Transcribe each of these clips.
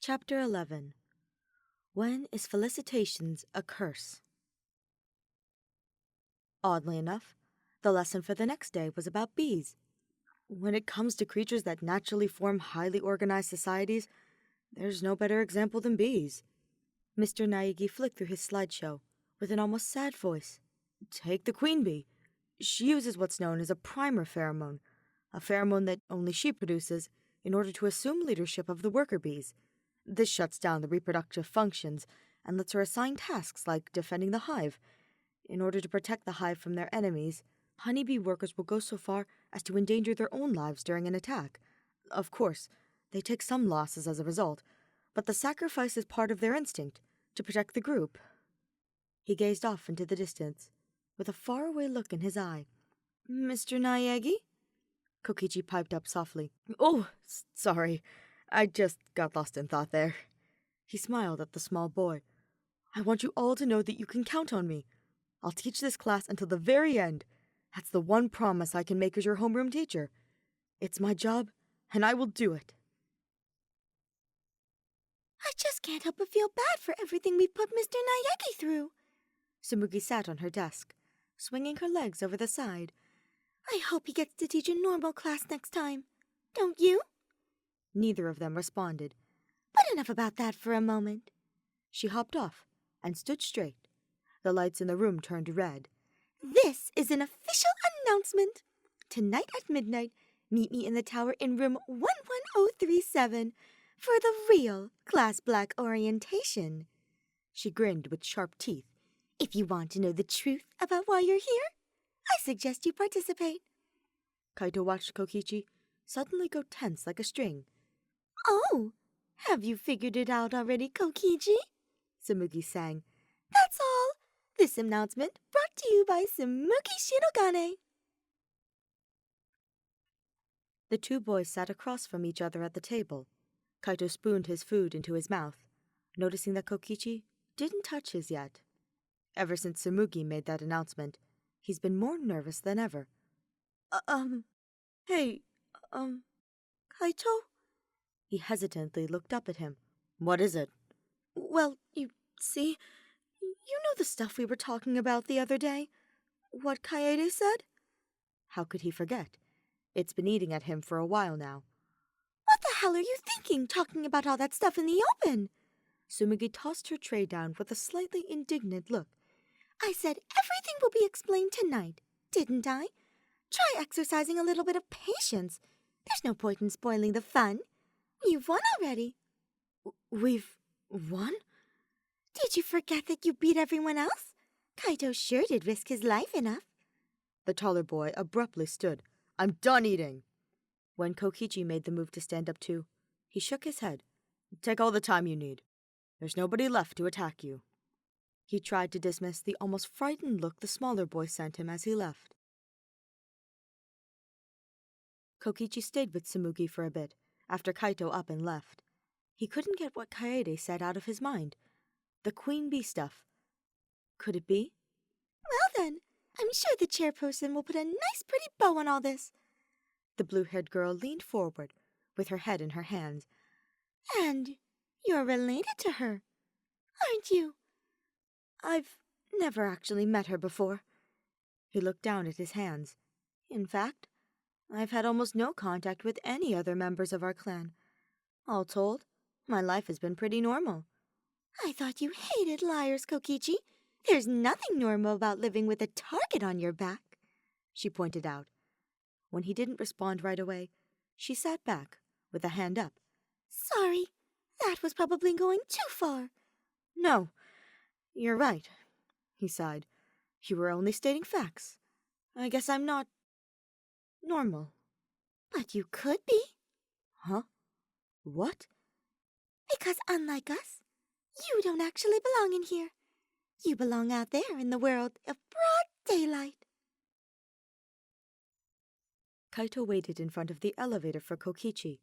Chapter 11. When is Felicitations a curse? Oddly enough, the lesson for the next day was about bees. When it comes to creatures that naturally form highly organized societies, there's no better example than bees. Mr. Naegi flicked through his slideshow with an almost sad voice. Take the queen bee. She uses what's known as a primer pheromone, a pheromone that only she produces in order to assume leadership of the worker bees. This shuts down the reproductive functions and lets her assign tasks like defending the hive. In order to protect the hive from their enemies, honeybee workers will go so far as to endanger their own lives during an attack. Of course, they take some losses as a result, but the sacrifice is part of their instinct to protect the group. He gazed off into the distance, with a faraway look in his eye. Mr. Naegi? Kokichi piped up softly. Oh, sorry. I just got lost in thought there. He smiled at the small boy. I want you all to know that you can count on me. I'll teach this class until the very end. That's the one promise I can make as your homeroom teacher. It's my job, and I will do it. I just can't help but feel bad for everything we've put Mr. Naegi through. Sumugi sat on her desk, swinging her legs over the side. I hope he gets to teach a normal class next time. Don't you? Neither of them responded. But enough about that for a moment. She hopped off and stood straight. The lights in the room turned red. This is an official announcement. Tonight at midnight, meet me in the tower in room 11037 for the real Class Black orientation. She grinned with sharp teeth. If you want to know the truth about why you're here, I suggest you participate. Kaito watched Kokichi suddenly go tense like a string. Oh, have you figured it out already, Kokichi? Sumugi sang. That's all. This announcement brought to you by Sumugi Shirogane. The two boys sat across from each other at the table. Kaito spooned his food into his mouth, noticing that Kokichi didn't touch his yet. Ever since Sumugi made that announcement, he's been more nervous than ever. Hey, Kaito? He hesitantly looked up at him. What is it? Well, you see, you know the stuff we were talking about the other day? What Kaede said? How could he forget? It's been eating at him for a while now. What the hell are you thinking, talking about all that stuff in the open? Sumugi tossed her tray down with a slightly indignant look. I said everything will be explained tonight, didn't I? Try exercising a little bit of patience. There's no point in spoiling the fun. You've won already. We've won? Did you forget that you beat everyone else? Kaito sure did risk his life enough. The taller boy abruptly stood. I'm done eating. When Kokichi made the move to stand up too, he shook his head. Take all the time you need. There's nobody left to attack you. He tried to dismiss the almost frightened look the smaller boy sent him as he left. Kokichi stayed with Sumugi for a bit, after Kaito up and left. He couldn't get what Kaede said out of his mind. The queen bee stuff. Could it be? Well then, I'm sure the chairperson will put a nice pretty bow on all this. The blue-haired girl leaned forward, with her head in her hands. And you're related to her, aren't you? I've never actually met her before. He looked down at his hands. In fact, I've had almost no contact with any other members of our clan. All told, my life has been pretty normal. I thought you hated liars, Kokichi. There's nothing normal about living with a target on your back, she pointed out. When he didn't respond right away, she sat back, with a hand up. Sorry, that was probably going too far. No, you're right, he sighed. You were only stating facts. I guess I'm not normal. But you could be. Huh? What? Because unlike us, you don't actually belong in here. You belong out there in the world of broad daylight. Kaito waited in front of the elevator for Kokichi.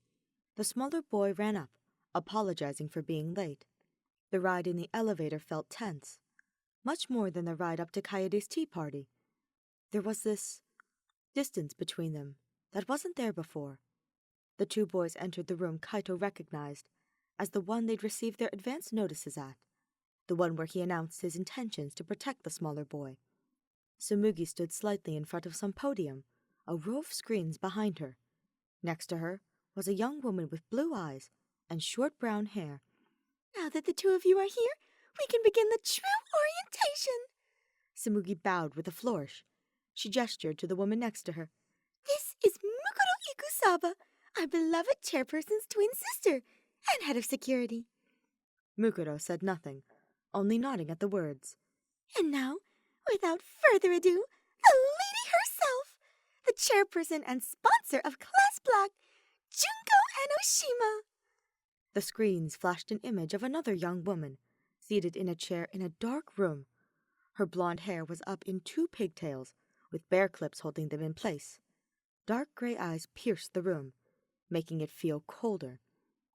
The smaller boy ran up, apologizing for being late. The ride in the elevator felt tense, much more than the ride up to Kaede's tea party. There was this distance between them that wasn't there before. The two boys entered the room Kaito recognized, as the one they'd received their advance notices at, the one where he announced his intentions to protect the smaller boy. Tsumugi stood slightly in front of some podium, a row of screens behind her. Next to her was a young woman with blue eyes and short brown hair. Now that the two of you are here, we can begin the true orientation. Tsumugi bowed with a flourish. She gestured to the woman next to her. This is Mukuro Ikusaba, our beloved chairperson's twin sister and head of security. Mukuro said nothing, only nodding at the words. And now, without further ado, the lady herself, the chairperson and sponsor of Class Black, Junko Enoshima. The screens flashed an image of another young woman, seated in a chair in a dark room. Her blonde hair was up in 2 pigtails, with bear clips holding them in place. Dark gray eyes pierced the room, making it feel colder.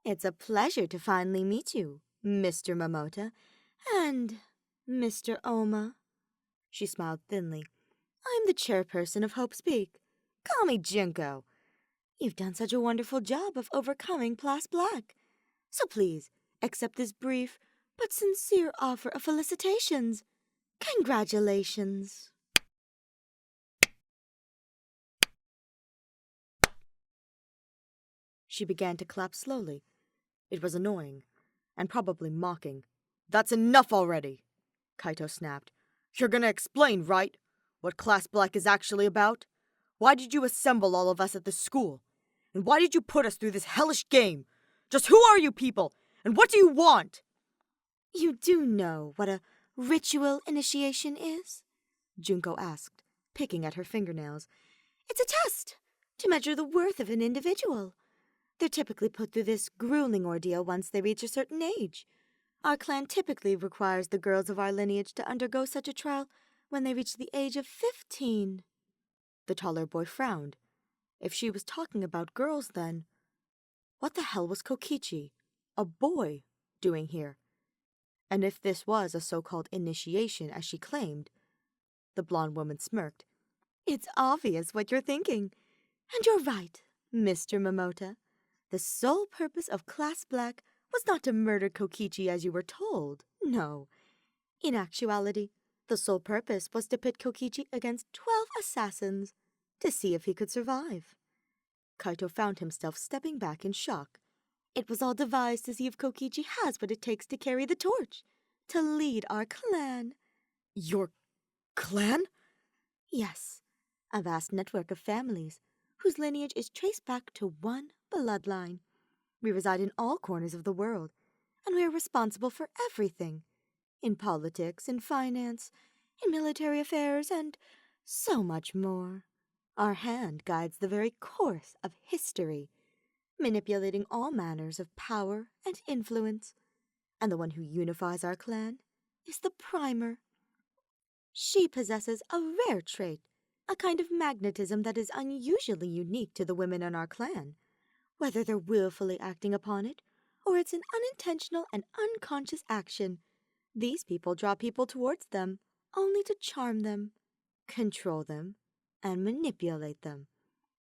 It's a pleasure to finally meet you, Mr. Momota, and Mr. Ouma. She smiled thinly. I'm the chairperson of Hope's Peak. Call me Junko. You've done such a wonderful job of overcoming Class Black. So please, accept this brief but sincere offer of felicitations. Congratulations. She began to clap slowly. It was annoying, and probably mocking. That's enough already, Kaito snapped. You're gonna explain, right? What Class Black is actually about? Why did you assemble all of us at this school? And why did you put us through this hellish game? Just who are you people? And what do you want? You do know what a ritual initiation is? Junko asked, picking at her fingernails. It's a test to measure the worth of an individual. They're typically put through this grueling ordeal once they reach a certain age. Our clan typically requires the girls of our lineage to undergo such a trial when they reach the age of 15. The taller boy frowned. If she was talking about girls, then what the hell was Kokichi, a boy, doing here? And if this was a so-called initiation, as she claimed, the blonde woman smirked. It's obvious what you're thinking. And you're right, Mr. Momota. The sole purpose of Class Black was not to murder Kokichi as you were told. No. In actuality, the sole purpose was to pit Kokichi against 12 assassins to see if he could survive. Kaito found himself stepping back in shock. It was all devised to see if Kokichi has what it takes to carry the torch, to lead our clan. Your clan? Yes, a vast network of families whose lineage is traced back to one bloodline. We reside in all corners of the world, and we are responsible for everything. In politics, in finance, in military affairs, and so much more. Our hand guides the very course of history, manipulating all manners of power and influence. And the one who unifies our clan is the primer. She possesses a rare trait, a kind of magnetism that is unusually unique to the women in our clan. Whether they're willfully acting upon it, or it's an unintentional and unconscious action, these people draw people towards them, only to charm them, control them, and manipulate them.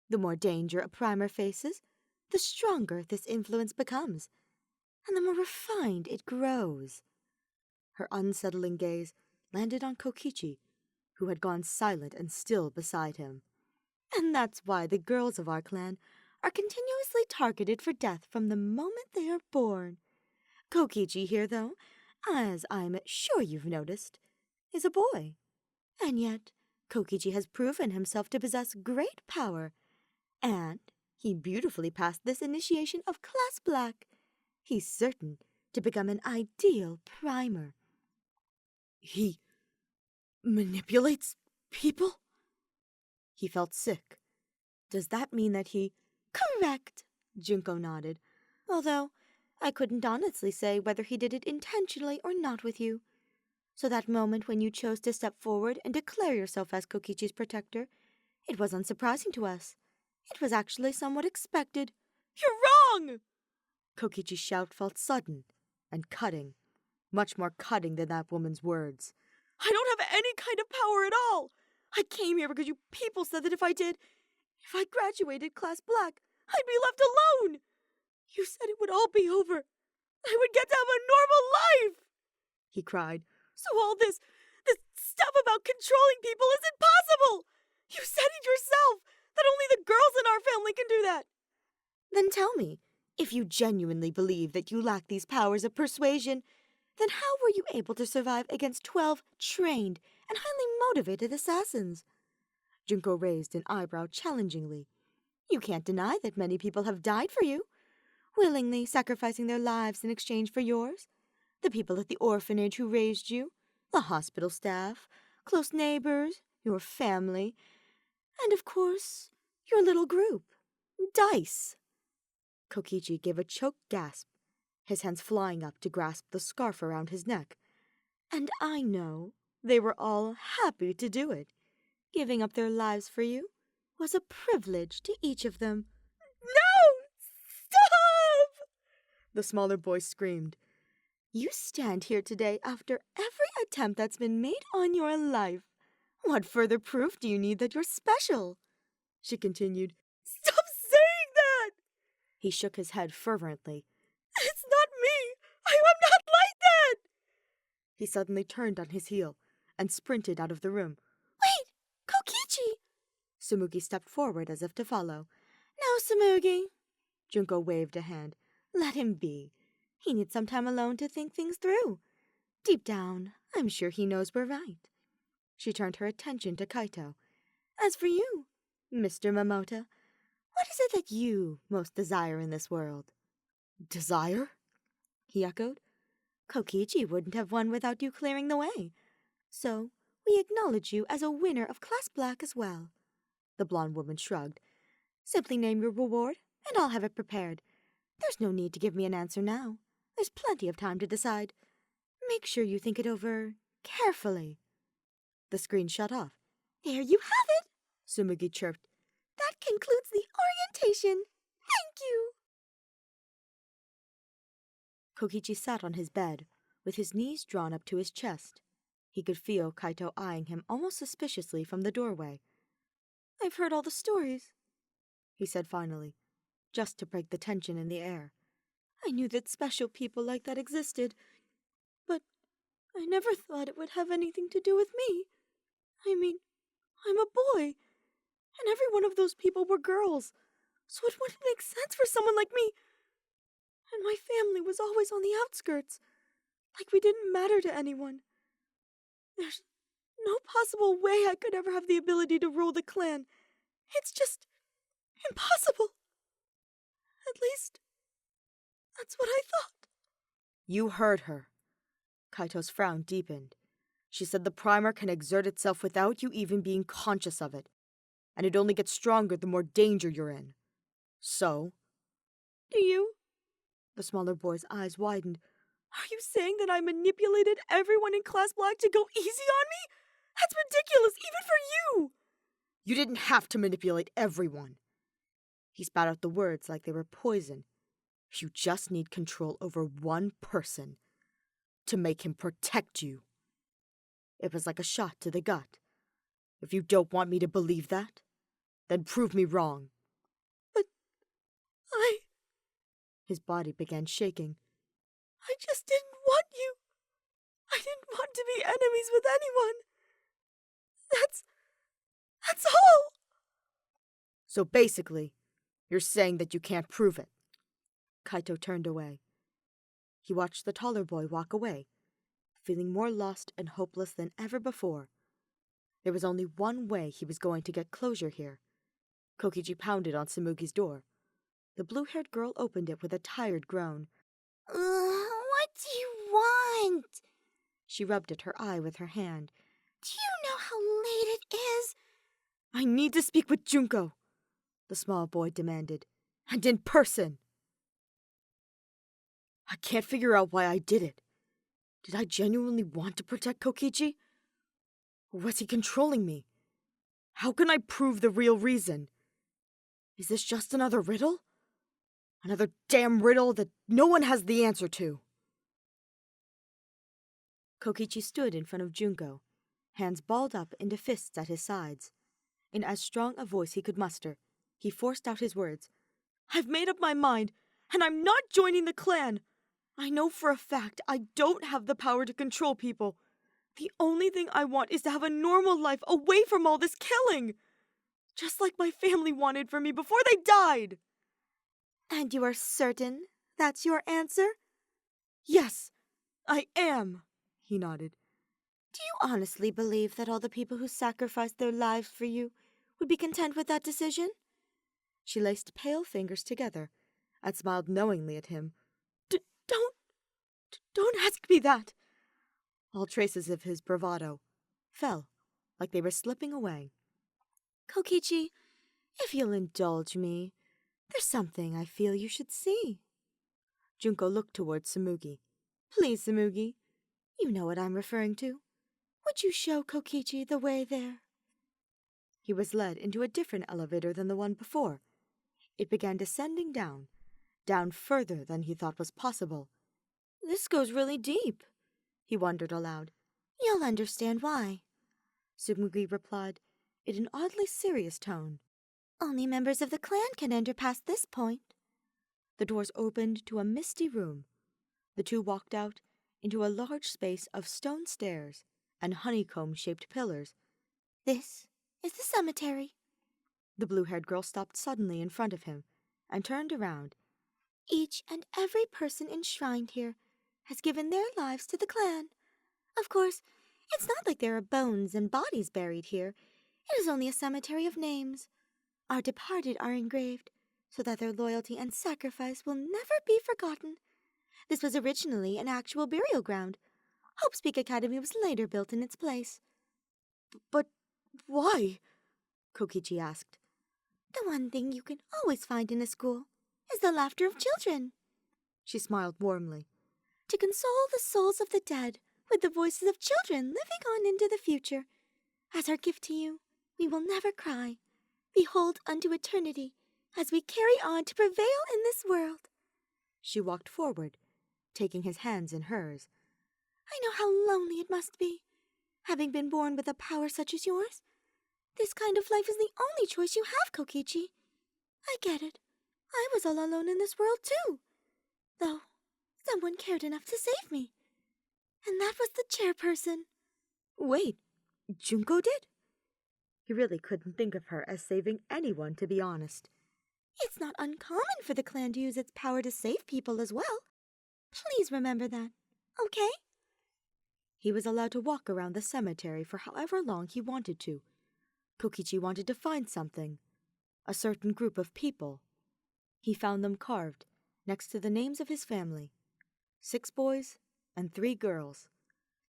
The more danger a primer faces, the stronger this influence becomes, and the more refined it grows. Her unsettling gaze landed on Kokichi, who had gone silent and still beside him. And that's why the girls of our clan are continuously targeted for death from the moment they are born. Kokichi here, though, as I'm sure you've noticed, is a boy. And yet, Kokichi has proven himself to possess great power, and he beautifully passed this initiation of Class Black. He's certain to become an ideal primer. He manipulates people? He felt sick. Does that mean that he... Correct, Junko nodded, although I couldn't honestly say whether he did it intentionally or not with you. So that moment when you chose to step forward and declare yourself as Kokichi's protector, it was unsurprising to us. It was actually somewhat expected. You're wrong! Kokichi's shout felt sudden and cutting, much more cutting than that woman's words. I don't have any kind of power at all! I came here because you people said that if I graduated Class Black, I'd be left alone! You said it would all be over, I would get to have a normal life!" he cried. "So all this stuff about controlling people is impossible! You said it yourself, that only the girls in our family can do that!" Then tell me, if you genuinely believe that you lack these powers of persuasion, then how were you able to survive against 12 trained and highly motivated assassins? Junko raised an eyebrow challengingly. You can't deny that many people have died for you, willingly sacrificing their lives in exchange for yours. The people at the orphanage who raised you, the hospital staff, close neighbors, your family, and of course, your little group, Dice. Kokichi gave a choked gasp, his hands flying up to grasp the scarf around his neck. And I know they were all happy to do it. Giving up their lives for you was a privilege to each of them. No! Stop! The smaller boy screamed. You stand here today after every attempt that's been made on your life. What further proof do you need that you're special? She continued. Stop saying that! He shook his head fervently. It's not me! I am not like that! He suddenly turned on his heel and sprinted out of the room. Wait! Kokichi! Tsumugi stepped forward as if to follow. No, Tsumugi. Junko waved a hand. Let him be. He needs some time alone to think things through. Deep down, I'm sure he knows we're right. She turned her attention to Kaito. As for you, Mr. Momota, what is it that you most desire in this world? Desire? He echoed. Kokichi wouldn't have won without you clearing the way. So, we acknowledge you as a winner of Class Black as well. The blonde woman shrugged. Simply name your reward, and I'll have it prepared. There's no need to give me an answer now. There's plenty of time to decide. Make sure you think it over carefully. The screen shut off. There you have it, Tsumugi chirped. That concludes the orientation. Thank you. Kokichi sat on his bed, with his knees drawn up to his chest. He could feel Kaito eyeing him almost suspiciously from the doorway. I've heard all the stories, he said finally, just to break the tension in the air. I knew that special people like that existed, but I never thought it would have anything to do with me. I mean, I'm a boy, and every one of those people were girls, so it wouldn't make sense for someone like me. And my family was always on the outskirts, like we didn't matter to anyone. There's no possible way I could ever have the ability to rule the clan. It's just impossible. At least, that's what I thought. You heard her. Kaito's frown deepened. She said the primer can exert itself without you even being conscious of it, and it only gets stronger the more danger you're in. So? Do you? The smaller boy's eyes widened. Are you saying that I manipulated everyone in Class Black to go easy on me? That's ridiculous, even for you! You didn't have to manipulate everyone. He spat out the words like they were poison. You just need control over one person to make him protect you. It was like a shot to the gut. If you don't want me to believe that, then prove me wrong. But His body began shaking. I just didn't want you. I didn't want to be enemies with anyone. That's all. So basically, you're saying that you can't prove it. Kaito turned away. He watched the taller boy walk away, feeling more lost and hopeless than ever before. There was only one way he was going to get closure here. Kokichi pounded on Tsumugi's door. The blue-haired girl opened it with a tired groan. What do you want? She rubbed at her eye with her hand. Do you know how late it is? I need to speak with Junko, the small boy demanded, and in person. I can't figure out why I did it. Did I genuinely want to protect Kokichi? Or was he controlling me? How can I prove the real reason? Is this just another riddle? Another damn riddle that no one has the answer to. Kokichi stood in front of Junko, hands balled up into fists at his sides. In as strong a voice he could muster, he forced out his words. I've made up my mind, and I'm not joining the clan. I know for a fact I don't have the power to control people. The only thing I want is to have a normal life away from all this killing. Just like my family wanted for me before they died. And you are certain that's your answer? Yes, I am, he nodded. Do you honestly believe that all the people who sacrificed their lives for you would be content with that decision? She laced pale fingers together and smiled knowingly at him. Don't ask me that. All traces of his bravado fell like they were slipping away. Kokichi, if you'll indulge me, there's something I feel you should see. Junko looked towards Tsumugi. Please, Tsumugi, you know what I'm referring to. Would you show Kokichi the way there? He was led into a different elevator than the one before. It began descending down further than he thought was possible. This goes really deep, he wondered aloud. You'll understand why, Tsumugi replied in an oddly serious tone. Only members of the clan can enter past this point. The doors opened to a misty room. The two walked out into a large space of stone stairs and honeycomb-shaped pillars. This is the cemetery. The blue-haired girl stopped suddenly in front of him and turned around. Each and every person enshrined here has given their lives to the clan. Of course, it's not like there are bones and bodies buried here. It is only a cemetery of names. Our departed are engraved so that their loyalty and sacrifice will never be forgotten. This was originally an actual burial ground. Hope's Peak Academy was later built in its place. But why? Kokichi asked. The one thing you can always find in a school is the laughter of children. She smiled warmly. To console the souls of the dead with the voices of children living on into the future. As our gift to you, we will never cry. Behold unto eternity as we carry on to prevail in this world. She walked forward, taking his hands in hers. I know how lonely it must be, having been born with a power such as yours. This kind of life is the only choice you have, Kokichi. I get it. I was all alone in this world, too. Though, someone cared enough to save me. And that was the chairperson. Wait, Junko did? He really couldn't think of her as saving anyone, to be honest. It's not uncommon for the clan to use its power to save people as well. Please remember that, okay? He was allowed to walk around the cemetery for however long he wanted to. Kokichi wanted to find something, a certain group of people. He found them carved next to the names of his family. 6 boys and 3 girls,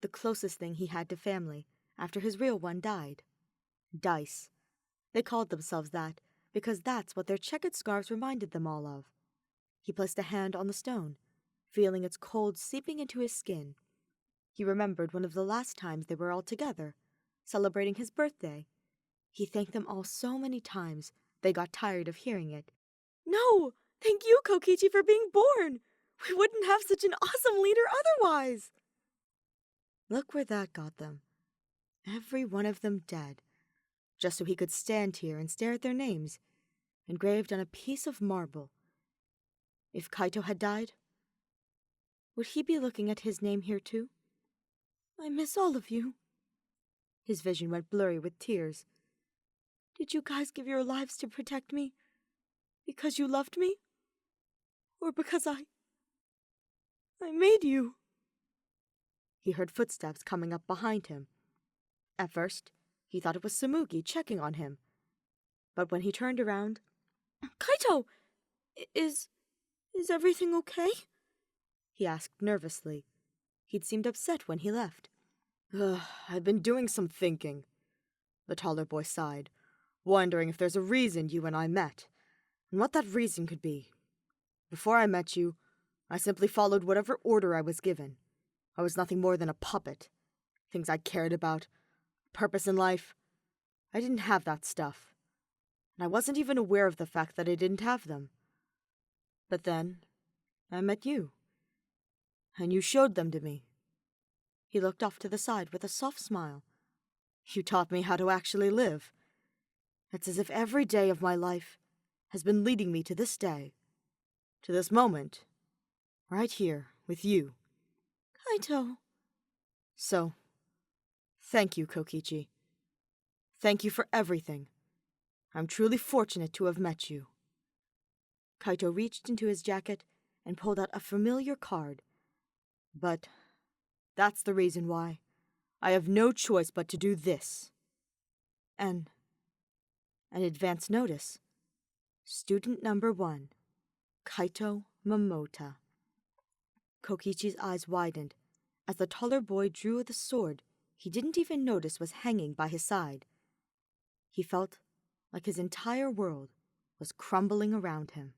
the closest thing he had to family after his real one died. Dice. They called themselves that because that's what their checkered scarves reminded them all of. He placed a hand on the stone, feeling its cold seeping into his skin. He remembered one of the last times they were all together, celebrating his birthday. He thanked them all so many times, they got tired of hearing it. No! Thank you, Kokichi, for being born! We wouldn't have such an awesome leader otherwise! Look where that got them. Every one of them dead. Just so he could stand here and stare at their names, engraved on a piece of marble. If Kaito had died, would he be looking at his name here too? I miss all of you. His vision went blurry with tears. Did you guys give your lives to protect me? Because you loved me? Or because I made you? He heard footsteps coming up behind him. At first, he thought it was Tsumugi checking on him. But when he turned around... Kaito! Is everything okay? He asked nervously. He'd seemed upset when he left. I've been doing some thinking. The taller boy sighed, wondering if there's a reason you and I met, and what that reason could be. Before I met you, I simply followed whatever order I was given. I was nothing more than a puppet. Things I cared about, purpose in life. I didn't have that stuff. And I wasn't even aware of the fact that I didn't have them. But then, I met you. And you showed them to me. He looked off to the side with a soft smile. You taught me how to actually live. It's as if every day of my life has been leading me to this day. To this moment. Right here, with you. Kaito. So, thank you, Kokichi. Thank you for everything. I'm truly fortunate to have met you. Kaito reached into his jacket and pulled out a familiar card. But that's the reason why I have no choice but to do this. An advance notice. Student number 1, Kaito Momota. Kokichi's eyes widened as the taller boy drew the sword he didn't even notice was hanging by his side. He felt like his entire world was crumbling around him.